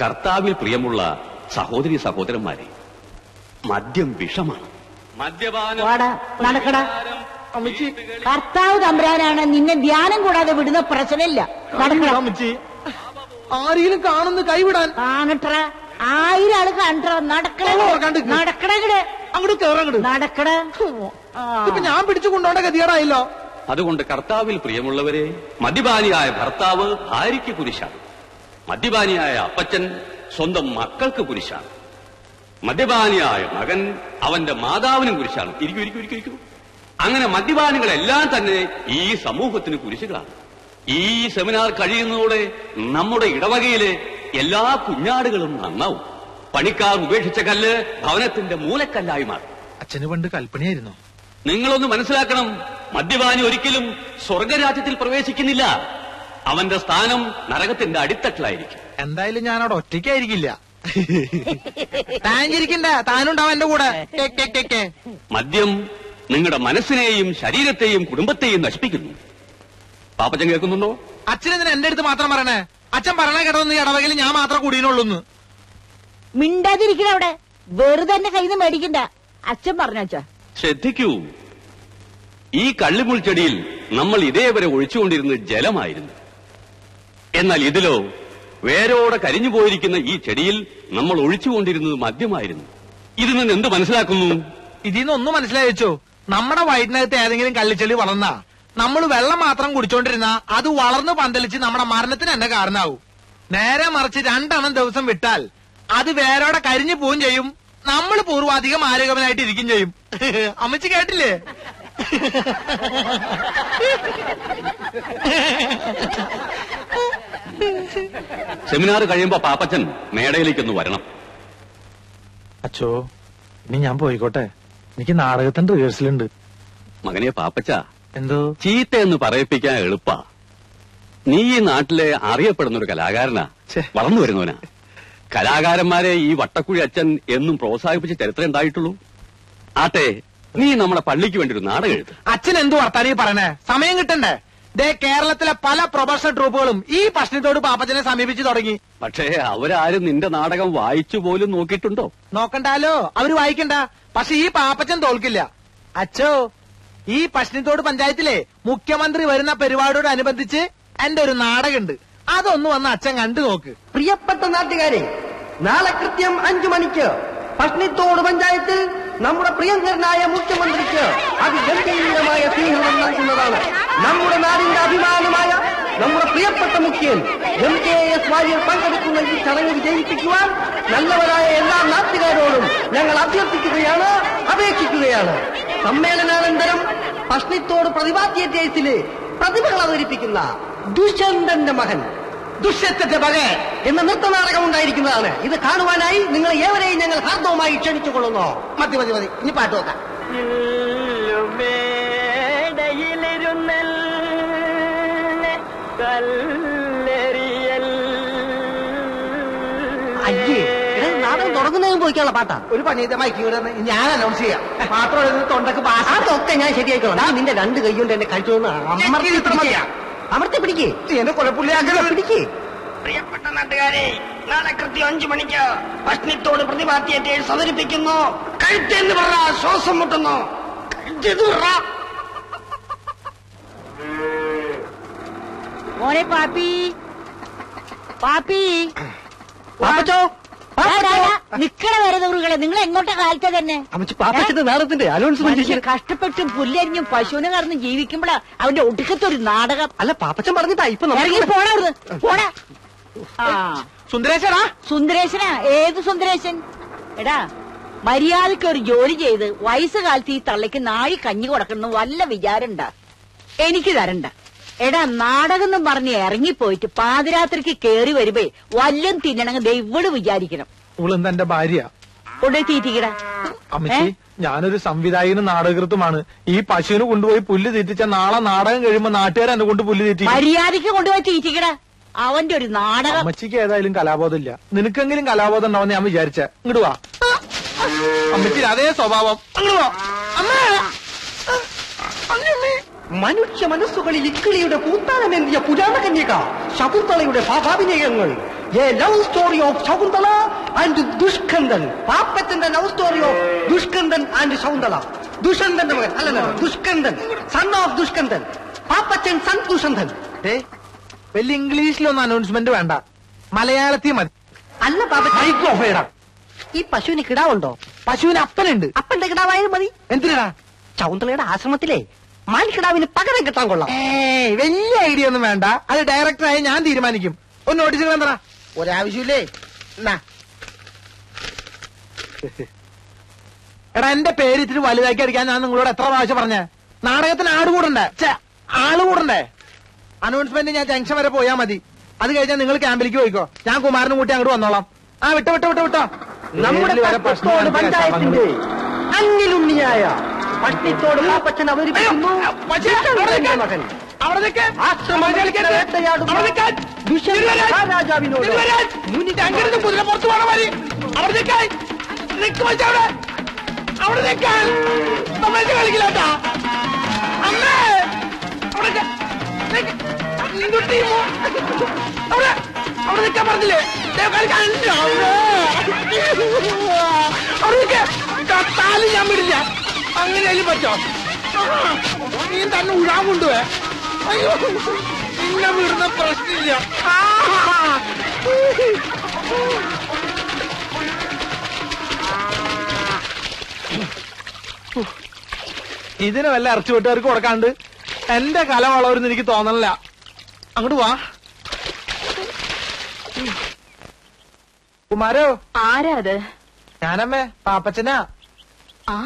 കർത്താവിൽ പ്രിയമുള്ള സഹോദരി സഹോദരന്മാരെ, മദ്യം വിഷമാണ്. മദ്യപാനം നടക്കടാ. കർത്താവ് തമ്പുരാനാണ് നിന്നെ ധ്യാനം കൂടാതെ വിടുന്ന പ്രശ്നമില്ല. അമ്മച്ചി ആരെങ്കിലും കാണുന്നു കൈവിടാൻ. കാണട്ട 1000 ആള് കണ്ടോ. നടക്കട അങ്ങോട്ട് കേറങ്ങട് നടക്കട. ഇപ്പൊ ഞാൻ പിടിച്ചു കൊണ്ടോണ്ട ഗതികേടായല്ലോ. അതുകൊണ്ട് കർത്താവിൽ പ്രിയമുള്ളവരെ, മദ്യപാനിയായ ഭർത്താവ് ഭാര്യയ്ക്ക് കുരിശാണ്. മദ്യപാനിയായ അപ്പച്ചൻ സ്വന്തം മക്കൾക്ക് കുരിശാണ്. മദ്യപാനിയായ മകൻ അവന്റെ മാതാവിനും കുരിശാണ്. ഇരിക്കൂ. അങ്ങനെ മദ്യപാനികളെല്ലാം തന്നെ ഈ സമൂഹത്തിന് കുരിശുകളാണ്. ഈ സെമിനാർ കഴിയുന്നതോടെ നമ്മുടെ ഇടവകയിലെ എല്ലാ കുഞ്ഞാടുകളും നന്നാവും. പണിക്കാർ ഉപേക്ഷിച്ച കല്ല് ഭവനത്തിന്റെ മൂലക്കല്ലായി മാറും. അച്ഛന് പണ്ട് കൽപ്പനയായിരുന്നു. നിങ്ങളൊന്ന് മനസ്സിലാക്കണം, മദ്യപാനി ഒരിക്കലും സ്വർഗരാജ്യത്തിൽ പ്രവേശിക്കുന്നില്ല. അവന്റെ സ്ഥാനം നരകത്തിന്റെ അടിത്തട്ടിലായിരിക്കും. എന്തായാലും ഞാൻ അവിടെ ഒറ്റയ്ക്കായിരിക്കില്ല. താനിരിക്കണ്ട, താനുണ്ടാവും എന്റെ കൂടെ. മദ്യം നിങ്ങളുടെ മനസ്സിനെയും ശരീരത്തെയും കുടുംബത്തെയും നശിപ്പിക്കുന്നു. പാപ്പച്ചൻ കേൾക്കുന്നുണ്ടോ? അച്ഛനെന്തിനാ എന്റെ അടുത്ത് മാത്രം പറയണേ? അച്ഛൻ പറഞ്ഞ കേട്ടതൊന്ന് ഇടവകയിൽ ഞാൻ മാത്രം കൂടിയുള്ളൂന്ന്. മിണ്ടാതിരിക്കണ അവിടെ. വെറുതെ എന്റെ കയ്യിൽ നിന്ന് മേടിക്കണ്ട. അച്ഛൻ പറഞ്ഞാ ശ്രദ്ധിക്കൂ. ഈ കള്ളിമുൾച്ചെടിയിൽ നമ്മൾ ഇതേവരെ ഒഴിച്ചുകൊണ്ടിരുന്നത് ജലമായിരുന്നു. എന്നാൽ ഇതിലോ വേരോടെ കരിഞ്ഞു പോയിരിക്കുന്ന ഈ ചെടിയിൽ നമ്മൾ ഒഴിച്ചുകൊണ്ടിരുന്നത് മദ്യമായിരുന്നു. ഇതിൽ നിന്ന് എന്ത് മനസ്സിലാക്കുന്നു? ഇതിന്ന് ഒന്നും മനസ്സിലായി വെച്ചോ. നമ്മുടെ വയറ്റിനകത്ത് ഏതെങ്കിലും കള്ളിച്ചെടി വളർന്നാ നമ്മൾ വെള്ളം മാത്രം കുടിച്ചോണ്ടിരുന്ന അത് വളർന്നു പന്തലിച്ച് നമ്മുടെ മരണത്തിന് തന്നെ കാരണമാവും. നേരെ മറിച്ച് 2 എണ്ണം ദിവസം വിട്ടാൽ അത് വേരോടെ കരിഞ്ഞു പോവുകയും ചെയ്യും. നമ്മൾ പൂർവാധികം ആരോഗ്യവനായിട്ട് ഇരിക്കും ചെയ്യും. അമ്മച്ചി കേട്ടില്ലേ? സെമിനാർ കഴിയുമ്പോ പാപ്പച്ചൻ മേടയിലേക്കൊന്ന് വരണം. അച്ചോ, ഇനി ഞാൻ പോയിക്കോട്ടെ. എനിക്ക് നാടകത്തിന്റെ റിഹേഴ്സലുണ്ട്. മകനെ പാപ്പച്ച, എന്തോ ചീത്ത എന്ന് പറയിപ്പിക്കാൻ എളുപ്പാ. നീ ഈ നാട്ടിലെ അറിയപ്പെടുന്ന ഒരു കലാകാരനാ, വളർന്നു വരുന്നവനാ. കലാകാരന്മാരെ ഈ വട്ടക്കുഴി അച്ഛൻ എന്നും പ്രോത്സാഹിപ്പിച്ച ചരിത്രം ഉണ്ടായിട്ടുള്ളൂ. ആട്ടെ, നീ നമ്മുടെ പള്ളിക്ക് വേണ്ടി ഒരു നാടകം എഴുത്ത്. അച്ഛൻ എന്തു വർത്താനീ പറയണേ? സമയം കിട്ടണ്ടേ? കേരളത്തിലെ പല പ്രൊഫഷണൽ ട്രൂപ്പുകളും ഈ പ്രശ്നത്തോട് പാപ്പച്ചനെ സമീപിച്ചു തുടങ്ങി. പക്ഷേ അവരാരും നിന്റെ നാടകം വായിച്ചു പോലും നോക്കിയിട്ടുണ്ടോ? നോക്കണ്ടാലോ, അവര് വായിക്കണ്ട. പക്ഷെ ഈ പാപ്പച്ചൻ തോൽക്കില്ല. അച്ഛോ, ഈ പശ്ചിമത്തോട് പഞ്ചായത്തിലെ മുഖ്യമന്ത്രി വരുന്ന പരിപാടിയോടനുബന്ധിച്ച് എന്റെ ഒരു നാടകമുണ്ട്. അതൊന്ന് വന്ന് അച്ഛൻ കണ്ടു നോക്ക്. പ്രിയപ്പെട്ട നാട്ടുകാരെ, നാളെ കൃത്യം 5 മണിക്ക് പശ്ചിമത്തോട് പഞ്ചായത്തിൽ നമ്മുടെ പ്രിയങ്കരനായ മുഖ്യമന്ത്രിക്ക് അതിഗംഭീരമായ സ്വീകരണം നൽകുന്നതാണ്. നമ്മുടെ നാടിന്റെ അഭിമാനമായ നമ്മുടെ പ്രിയപ്പെട്ട മുഖ്യൻ MKS വാര്യർ പങ്കെടുക്കുന്ന ഈ ചടങ്ങ് വിജയിപ്പിക്കുവാൻ നല്ലവരായ എല്ലാ നാട്ടുകാരോടും ഞങ്ങൾ അഭ്യർത്ഥിക്കുകയാണ്, അപേക്ഷിക്കുകയാണ്. സമ്മേളനാനന്തരം പശ്ചിമത്തോട് പ്രതിഭാ തിയേറ്റേഴ്സിലെ പ്രതിഭകൾ അവതരിപ്പിക്കുന്ന ദുഷ്യന്തന്റെ മകൻ ദുഷ്യത്തിന്റെ മകൻ എന്ന നൃത്തനാടകം ഉണ്ടായിരിക്കുന്നതാണ്. ഇത് കാണുവാനായി നിങ്ങൾ ഏവരെയും ഞങ്ങൾ ഹാർദവുമായി ക്ഷണിച്ചുകൊള്ളുന്നു. മതി, ഇനി പാട്ട് നോക്കാം. അയ്യേ, നാടകം തുടങ്ങുന്നതിന് പോയിക്കാനുള്ള പാട്ടാ. ഒരു പണിയമായി ഞാൻ അനൗൺസ് ചെയ്യാം. മാത്രം തൊണ്ടക്ക് അതൊക്കെ ഞാൻ ശരിയായിക്കോളാം. നിന്റെ 2 കൈ കൊണ്ട് എന്നെ കഴിച്ചോന്ന് അമർത്തി പിടിക്കേ. എന്നെ കൊലപ്പുള്ളിയാക്കല പിടിക്കേ. പ്രിയപ്പെട്ട നാട്ടുകാരെ, നാളെ കൃത്യം 5 മണിക്ക് പശ്ചിമത്തോട് പ്രതിഭാ തിയേറ്റേഴ്സ് അവതരിപ്പിക്കുന്നു. കഴുത്തെന്ന് പറ, ശ്വാസം മുട്ടുന്നു. മോനെ പാപ്പി, നിക്കണ വരെ ദൂറുകളെ നിങ്ങൾ എങ്ങോട്ടാ കാലത്തെ തന്നെ? നാടകത്തിന്റെ അനൗൺസ്മെന്റ് കഷ്ടപ്പെട്ടും പുല്ലരിഞ്ഞും പശുവിനെ കറന്ന് ജീവിക്കുമ്പോഴാ അവന്റെ ഒടുക്കത്തൊരു നാടകം. അല്ല, പാപ്പച്ചൻ പറഞ്ഞിട്ടാ ഇപ്പൊ ഇറങ്ങി പോണാ. സുന്ദരേശനാ? ഏത് സുന്ദരേശൻ? എടാ, മര്യാദയ്ക്ക് ഒരു ജോലി ചെയ്ത് വയസ്സുകാലത്ത് ഈ തള്ളയ്ക്ക് നാഴി കഞ്ഞി കൊടുക്കണം വല്ല വിചാരണ്ട. എനിക്ക് തരണ്ട. എടാ, നാടകം എന്നും പറഞ്ഞ് ഇറങ്ങിപ്പോയിട്ട് പാതിരാത്രിക്ക് കേറി വരുമ്പേ വല്ലം തിന്നണമെങ്കിൽ ദൈവട് വിചാരിക്കണം. ഇവളെന്താ എന്റെ ഭാര്യ? കൊണ്ടേ തീറ്റിക്കടാ. അമ്മച്ചി, ഞാനൊരു സംവിധായകനും നാടകൃത്തുമാണ്. ഈ പശുവിന് കൊണ്ടുപോയി പുല്ല് തീറ്റിച്ച നാളെ നാടകം കഴിയുമ്പോ നാട്ടുകാർ എന്നെ കൊണ്ട് പുല്ല് തീറ്റി. മര്യാദയ്ക്ക് കൊണ്ടുപോയി തീറ്റിക്കടാ. അവന്റെ ഒരു നാടകം. അമ്മച്ചിക്ക് ഏതായാലും കലാബോധമില്ല. നിനക്കെങ്കിലും കലാബോധം ഉണ്ടാവുന്ന ഞാൻ വിചാരിച്ച. ഇങ്ങോട്ട് വാ അമ്മച്ചി, അതേ സ്വഭാവം. അങ്ങോട്ട് വാ അമ്മേ. മനുഷ്യ മനസ്സുകളിൽ ഇക്കിളിയുടെ പൂത്താനമേന്തിയ പുരാണ കന്യക ശകുന്തളയുടെ ഭാവാഭിനയങ്ങൾ a love story of Shakuntala and Dushkandan. പാപ്പച്ചന്റെ love story of Dushkandan and Shakuntala. ദുഷ്യന്തന്റെ മകൻ അല്ലല്ല, Dushkandan, son of Dushkandan. Pappachan son Dushyanthan. വലിയ ഇംഗ്ലീഷിലൊന്നും അനൗൺസ്മെന്റ് വേണ്ട, മലയാളത്തിൽ മതി. അല്ല പാപ്പ, ഈ പശുവിന് കിടാവുണ്ടോ? പശുവിന് അപ്പനുണ്ട്. അപ്പന്റെ കിടാവായാലും മതി. എന്തിനാ? ശകുന്തളയുടെ ആശ്രമത്തിലെ മാൻകിടാവിന് പകരം കിട്ടാൻ കൊള്ളാം. വലിയ ഐഡിയ ഒന്നും വേണ്ട, അത് ഡയറക്ടറായി ഞാൻ തീരുമാനിക്കും. ഒന്ന് നോട്ടീസുകൾ എന്താ? ഒരാവശ്യമില്ലേ? എടാ, എന്റെ പേര് ഇത്തിരി വലുതാക്കി അടിക്കാൻ ഞാൻ നിങ്ങളോട് എത്ര പ്രാവശ്യം പറഞ്ഞേ? നാടകത്തിന് ആട് കൂടണ്ടേ? ആള് കൂടണ്ടേ? അനൗൺസ്മെന്റ് ഞാൻ ജംഗ്ഷൻ വരെ പോയാ മതി. അത് കഴിഞ്ഞാൽ നിങ്ങൾ ക്യാമ്പിലേക്ക് പോയിക്കോ, ഞാൻ കുമാരനും കൂട്ടി അങ്ങോട്ട് വന്നോളാം. ആ വിട്ടോ വിട്ടോ വിട്ടോ വിട്ടോ. നമ്മുടെ പഞ്ചായത്തിന്റെ അന്നിലുണ്ണിയായ പട്ടിത്തോട് പാപ്പച്ചൻ അവതരിപ്പിക്കുന്നു മകൻ രാജാവിനോട് കുതിര പുറത്തു പോണ മതി. അവിടെ നിൽക്കാൻ അവിടെ നിൽക്കാൻ കളിക്കില്ലാട്ടാ. അമ്മേ അവിടെ അവിടെ നിൽക്കാൻ പറഞ്ഞില്ലേ? അവിടെ താലും ഞാൻ വിടില്ല. അങ്ങനെയാലും പറ്റോ? നീ തന്നെ ഉഴാൻ കൊണ്ടുപോയെ. അയ്യോ, നിന്നെ വിടുന്ന പ്രശ്നമില്ല. ഇതിന് വല്ല ഇറച്ചി വെട്ടുകാർക്ക് കൊടുക്കാണ്ട് എന്റെ കല വളവരുന്ന് എനിക്ക് തോന്നണില്ല. അങ്ങോട്ട് വാ. കുമാരോ. ആരാ അത്? ഞാനമ്മേ, പാപ്പച്ചനാ. ആ,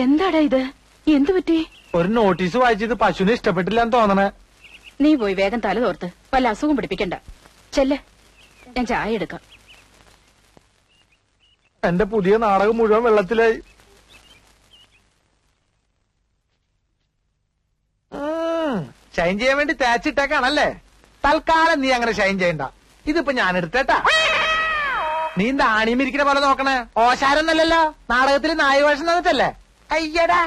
എന്താടാ ഇത്? എന്തു പറ്റി? ഒരു നോട്ടീസ് വായിച്ചത് പശുവിനെ ഇഷ്ടപ്പെട്ടില്ലെന്ന് തോന്നണേ. നീ പോയി വേഗം തല തോർത്ത് വല്ല അസുഖം പിടിപ്പിക്കണ്ട. ചെല്ല്, ഞാൻ ചായ എടുക്കാം. എന്റെ പുതിയ നാടകം മുഴുവൻ വെള്ളത്തിലായി. ഷൈൻ ചെയ്യാൻ വേണ്ടി തേച്ചിട്ടേക്കാണല്ലേ? തൽക്കാലം നീ അങ്ങനെ ഷൈൻ ചെയ്യണ്ട. ഇതിപ്പോ ഞാൻ എടുത്തേട്ടാ. നീ എന്താ ആണിമിരിക്കുന്ന പോലെ നോക്കണേ? ഓശാരൊന്നല്ലല്ലോ, നാടകത്തിൽ നായവേഷം തന്നിട്ടല്ലേ? അയ്യടാ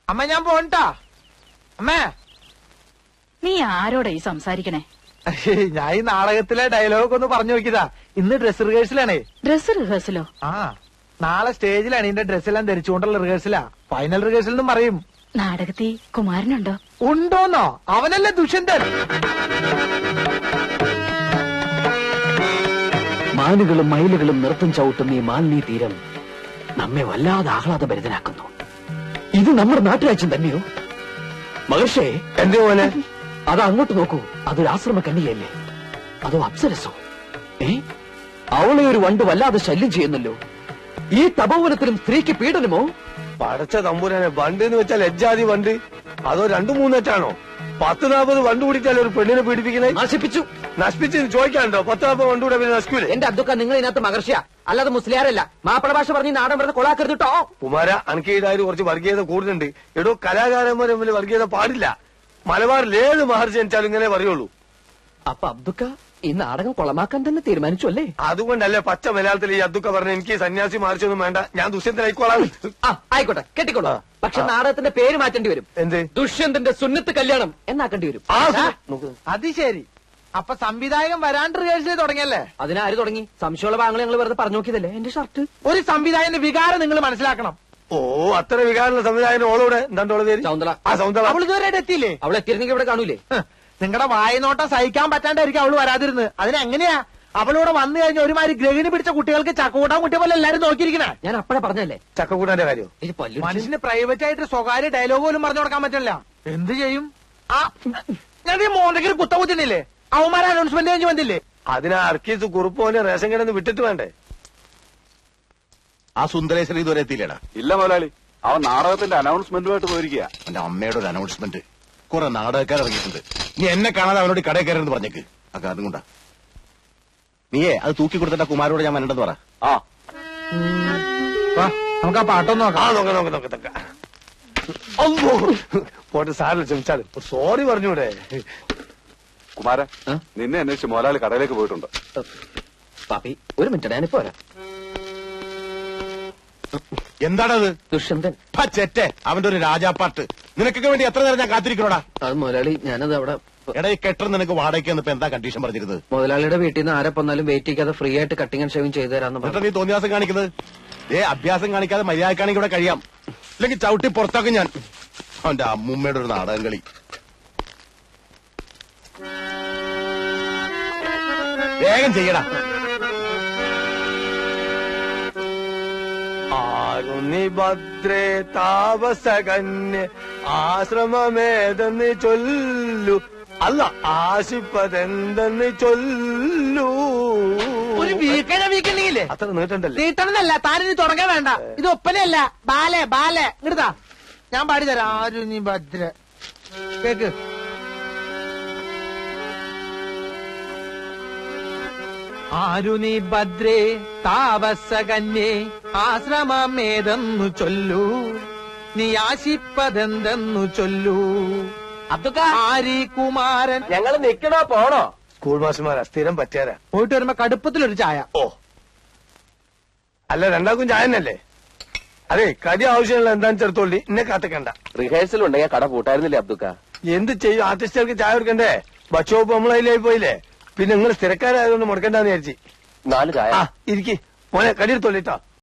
അമ്മ, ഞാൻ പോണ്ടാ. അമ്മേ, നീ ആരോടാ ഈ സംസാരിക്കണേ? ഞാൻ ഈ നാടകത്തിലെ ഡയലോഗ് ഒന്ന് പറഞ്ഞു നോക്കിയതാ. ഇന്ന് ഡ്രസ് റിഹേഴ്സലാണേ. ഡ്രസ് റിഹേഴ്സലോ? ആ, നാളെ സ്റ്റേജിലാണ് ഇതിന്റെ ഡ്രസ്സെല്ലാം ധരിച്ചുകൊണ്ടുള്ള റിഹേഴ്സലാ. ഫൈനൽ റിഹേഴ്സൽ എന്നും പറയും. നാടകത്തിൽ കുമാരനുണ്ടോ? ഉണ്ടോന്നോ? അവനല്ലേ ദുഷ്യന്തൻ. മാനുകളും മയിലുകളും നൃത്തം ചവിട്ടുന്ന ഈ മാലിന്യ തീരം നമ്മെ വല്ലാതെ ആഹ്ലാദഭരിതനാക്കുന്നു. ഇത് നമ്മുടെ നാട്ടുരാജ്യം തന്നെയോ? മഹർഷേ, എന്തേ പോലെ? അത് അങ്ങോട്ട് നോക്കൂ. അതൊരു ആശ്രമ കന്യകയല്ലേ? അതോ അപ്സരസോ? അവളെ ഒരു വണ്ട് വല്ലാതെ ശല്യം ചെയ്യുന്നല്ലോ. ഈ തപോവനത്തിലും സ്ത്രീക്ക് പീഡനമോ? പടച്ച തമ്പുരാനെ, വണ്ട് എന്ന് വെച്ചാൽ എജ്ജാതി വണ്ട്. അതോ 2-3 10-40 വണ്ട് കൂടിയിട്ടല്ലേ ഒരു പെണ്ണിനെ പീഡിപ്പിക്കണേ? നശിപ്പിച്ചു. നശിപ്പിച്ച് ചോദിക്കാനുണ്ടോ? 10-40 വണ്ട് കൂടെ പിന്നെ നശിക്കൂലേ? എന്റെ അബ്ദുക്ക, നിങ്ങൾ ഇതിനകത്ത് മഹർഷിയ അല്ലാതെ മുസ്ലിയാരല്ല. മാപ്പിള ഭാഷ പറഞ്ഞ് നാടൻ വെറുതെ കൊളാക്കരുത് കേട്ടോ. കുമാര, അനക്ക് ഈടായി കുറച്ച് വർഗീയത കൂടുതലുണ്ട്. എടോ, കലാകാരന്മാർ തമ്മിൽ വർഗീയത പാടില്ല. മലബാറിൽ ഏത് മഹർജി ജനിച്ചാലും ഇങ്ങനെ പറയുള്ളൂ. അപ്പൊ അബ്ദുക്ക ഈ നാടകം കൊളമാക്കാൻ തന്നെ തീരുമാനിച്ചു അല്ലേ? അതുകൊണ്ടല്ലേ പച്ച മലയാളത്തിൽ ഈ അദ്ദുക്ക പറഞ്ഞ എനിക്ക് സന്യാസി മഹർജിയൊന്നും വേണ്ട, ഞാൻ ദുഷ്യന്തനായിക്കോളാം. ആയിക്കോട്ടെ, കെട്ടിക്കോളൂ. പക്ഷെ നാടകത്തിന്റെ പേര് മാറ്റേണ്ടി വരും. എന്ത്? ദുഷ്യന്തന്റെ സുന്നത്ത് കല്യാണം എന്നാക്കേണ്ടി വരും. അത് ശരി. അപ്പൊ സംവിധായകൻ വരാണ്ട് റിഹേഴ്സൽ തുടങ്ങിയല്ലേ? അതിനാര് തുടങ്ങി? സംശയമുള്ള ഭാഗങ്ങൾ ഞങ്ങൾ വെറുതെ പറഞ്ഞു നോക്കിയതല്ലേ. എന്റെ ഷർട്ട്. ഒരു സംവിധായകന്റെ വികാരം നിങ്ങൾ മനസ്സിലാക്കണം. ഓ, അത്ര വികാരമുള്ള സംവിധായകൻ ഓളോടെ എന്താണ്ടോളെ പേര്? സൗന്ദല. ആ, സൗന്ദല. അവൾ ഇതുവരെ എത്തിയില്ലേ? അവൾ എത്തിയിരുന്നെങ്കിൽ ഇവിടെ കാണൂലേ? നിങ്ങളുടെ വായനോട്ടം സഹിക്കാൻ പറ്റാണ്ടായിരിക്കും അവള് വരാതിരുന്നത്. അതിനെങ്ങനെയാ അവളോട് വന്നു കഴിഞ്ഞ ഒരുമാതിരി ഗ്രഹിണി പിടിച്ച കുട്ടികൾക്ക് ചക്കൂട്ടാൻ കുട്ടിയെ പോലെ എല്ലാരും നോക്കിയിരിക്കണേ. ഞാൻ അപ്പഴേ പറഞ്ഞല്ലേ ചക്കക്കൂട്ടാന്റെ കാര്യം. മനുഷ്യന് പ്രൈവറ്റ് ആയിട്ട് സ്വകാര്യ ഡയലോഗ് പോലും പറഞ്ഞു കൊടുക്കാൻ പറ്റില്ല. എന്ത് ചെയ്യും? ആ, ഞാൻ ഈ മോണ്ടയ്ക്ക് കുത്ത കുത്തിണ്ടില്ലേ? അവന്മാരെ അനൗൺസ്മെന്റ് കഴിഞ്ഞ് വന്നില്ലേ? അതിനാ അർക്കീസ് കുറുപ്പോനെ റേഷൻ കടന്ന് വിട്ടിട്ട് വേണ്ടേ? ആ സുന്ദരേശ്വരൻ ഇതുവരെ എത്തിയില്ലേടാ? ഇല്ല മുതലാളി, അവൻ നാടകത്തിന്റെ അനൗൺസ്മെന്റുമായിട്ട് പോയിരിക്കുക. എന്റെ അമ്മയുടെ ഒരു അനൗൺസ്മെന്റ്. കുറെ നാടകക്കാർ ഇറങ്ങിയിട്ടുണ്ട്. നീ എന്നെ കാണാതെ അവനോട് കടയിൽ കയറെന്ന് പറഞ്ഞേക്ക്. ആ കാരണം കൊണ്ടാ. നീയേ അത് തൂക്കി കൊടുത്തിട്ട് കുമാരോട് ഞാൻ വരണ്ടെന്ന് പറ. ആ, നമുക്ക് ആ പാട്ടൊന്നും നോക്കാം. പോട്ടെ, സാറിന് ക്ഷമിച്ചാലും സോറി പറഞ്ഞൂടെ? കുമാര, നിന്നെ അന്വേഷിച്ച് മുതലാളി കടയിലേക്ക് പോയിട്ടുണ്ട്. പാപ്പി ഒരു മിനിറ്റ്, ഞാനിപ്പോ വരാം. എന്താണത്? ദുഷ്യന്തൻ. ചെറ്റെ അവന്റെ ഒരു രാജാപ്പാട്ട്. നിനക്കൊക്കെ വേണ്ടി എത്ര നേരം ഞാൻ കാത്തിരിക്കണോടാ? അത് മുതലാളി, ഞാനത് അവിടെ എടാ ഈ കെട്ടർ നിനക്ക് വാടകയ്ക്ക് ഇപ്പൊ എന്താ കണ്ടീഷൻ പറഞ്ഞിരുന്നത്? മുതലാളിയുടെ വീട്ടിൽ നിന്ന് ആരെ വന്നാലും വെയിറ്റ് ചെയ്യാതെ ഫ്രീ ആയിട്ട് കട്ടിംഗ് ആൻഡ് ഷേവിംഗ് ചെയ്തു തരാന്ന് എന്നിട്ട് നീ തോന്നിയാസം കാണിക്കുന്നത്? അഭ്യാസം കാണിക്കാതെ മര്യാദക്കാണെങ്കിൽ ഇവിടെ കഴിയാം, ഇല്ലെങ്കിൽ ചവിട്ടി പുറത്താക്കും ഞാൻ. അവന്റെ അമ്മൂമ്മയുടെ ഒരു നാടകം കളി. വേഗം ചെയ്യടാ. ആരുണി ഭദ്രേ താപസകന്യ ആശ്രമമേതെന്ന് ചൊല്ലു, അല്ല ആശിപ്പതെന്തെന്ന് ചൊല്ലു. ഒരു വീക്കണ്ടെങ്കിലേ അത്ര നീട്ടണ്ടല്ലേ? നീട്ടണമെന്നല്ല, താനിനി തുടങ്ങാൻ വേണ്ട. ഇത് ഒപ്പനയല്ല, ബാലെ ബാലെ ഇങ്ങടുതാ, ഞാൻ പാടിത്തരാം. ആരുണി ഭദ്ര കേക്ക്. ആരുണി ഭദ്രേ താപസകന്യേ ആശ്രമമേതെന്നു ചൊല്ലു, നീ ആശിപ്പതെന്തെന്നു ചൊല്ലു. ആരി കുമാരൻ. ഞങ്ങള് നിക്കണോ പോണോ? സ്കൂൾ മാസ്റ്റർമാരാ, സ്ഥിരം പറ്റിയാരാ. പോയിട്ട് വരുമ്പോ കടുപ്പത്തിലൊരു ചായ. ഓ അല്ല, രണ്ടാക്കും ചായ തന്നെയല്ലേ? അതെ, കടി ആവശ്യമുള്ള എന്താന്ന് ചേർത്തോളി, എന്നെ കാത്തിക്കണ്ട. റിഹേഴ്സൽ ഉണ്ടെങ്കിൽ കട പൂട്ടായിരുന്നില്ലേ അബ്ദുക്ക? എന്ത് ചെയ്യും, ആർട്ടിസ്റ്റുകൾക്ക് ചായ കൊടുക്കണ്ടേ? ബച്ചോപ്പ് നമ്മളതിലായി പോയില്ലേ, പിന്നെ നിങ്ങൾ സ്ഥിരക്കാരായതുകൊണ്ട് മുടക്കണ്ടെന്ന് വിചാരിച്ചു. 4 ചായ. ആ ഇരിക്കി മോനെ, കടി എടുത്തോളിട്ടോ.